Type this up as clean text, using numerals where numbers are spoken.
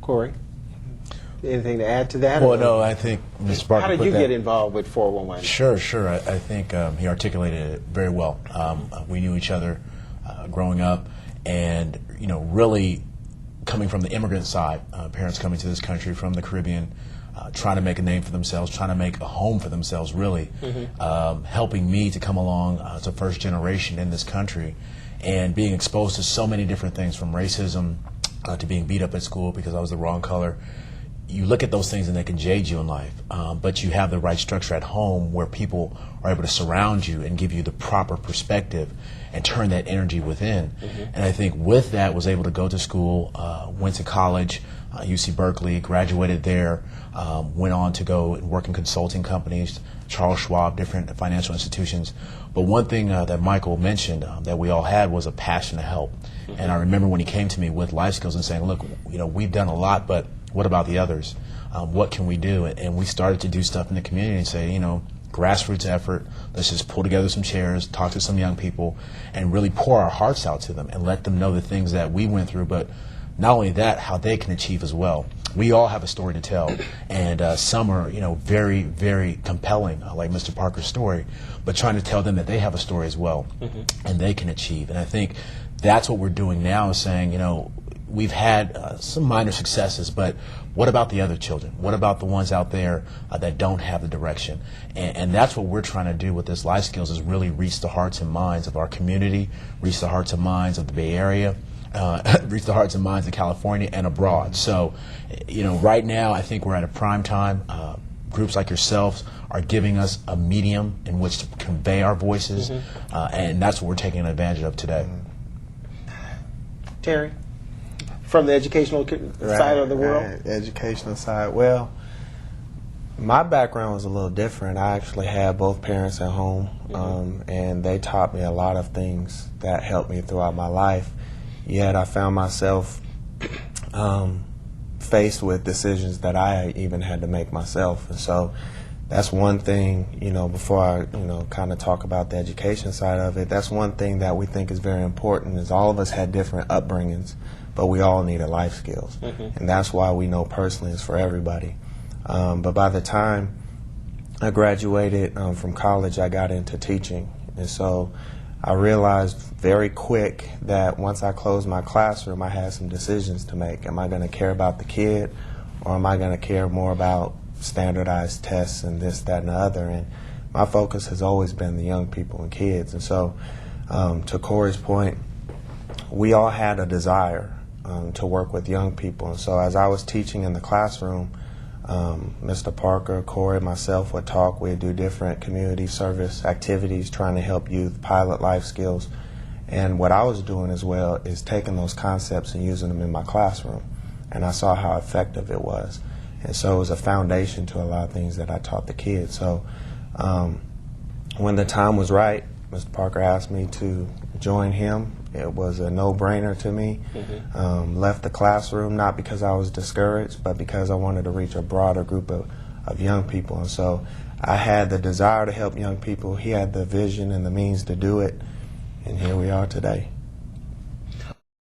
Corey, anything to add to that? Well, no, I think Mr. Parker. How did you get involved with 411? Sure. I think he articulated it very well. We knew each other growing up, and really coming from the immigrant side, parents coming to this country from the Caribbean, trying to make a name for themselves, trying to make a home for themselves, really, helping me to come along as a first generation in this country, and being exposed to so many different things, from racism to being beat up at school because I was the wrong color. You look at those things and they can jade you in life, but you have the right structure at home where people are able to surround you and give you the proper perspective and turn that energy within. And I think with that, was able to go to school, went to college, UC Berkeley, graduated there, went on to go and work in consulting companies, Charles Schwab, different financial institutions. But one thing that Michael mentioned that we all had was a passion to help. And I remember when he came to me with Life Skills and saying, look, we've done a lot, but what about the others? What can we do? And we started to do stuff in the community and say, grassroots effort, let's just pull together some chairs, talk to some young people, and really pour our hearts out to them and let them know the things that we went through, but not only that, how they can achieve as well. We all have a story to tell, and some are, very, very compelling, like Mr. Parker's story, but trying to tell them that they have a story as well, and they can achieve. And I think that's what we're doing now, is saying, we've had some minor successes, but what about the other children? What about the ones out there that don't have the direction? And that's what we're trying to do with this Life Skills, is really reach the hearts and minds of our community, reach the hearts and minds of the Bay Area, reach the hearts and minds of California and abroad. So, right now I think we're at a prime time. Groups like yourselves are giving us a medium in which to convey our voices, and that's what we're taking advantage of today. Terry? From the educational side of the world? Educational side. Well, my background was a little different. I actually had both parents at home, and they taught me a lot of things that helped me throughout my life. Yet I found myself faced with decisions that I even had to make myself. And so that's one thing, before I, kind of talk about the education side of it, that's one thing that we think is very important, is all of us had different upbringings, but we all needed life skills. And that's why we know personally it's for everybody. But by the time I graduated from college, I got into teaching. And so I realized very quick that once I closed my classroom, I had some decisions to make. Am I going to care about the kid, or am I going to care more about standardized tests and this, that, and the other? And my focus has always been the young people and kids. And so to Corey's point, we all had a desire to work with young people. And so as I was teaching in the classroom, Mr. Parker, Corey, myself would talk. We'd do different community service activities trying to help youth pilot life skills. And what I was doing as well is taking those concepts and using them in my classroom. And I saw how effective it was. And so it was a foundation to a lot of things that I taught the kids. So when the time was right, Mr. Parker asked me to join him. It was a no-brainer to me. Left the classroom not because I was discouraged, but because I wanted to reach a broader group of young people. And so I had the desire to help young people. He had the vision and the means to do it. And here we are today.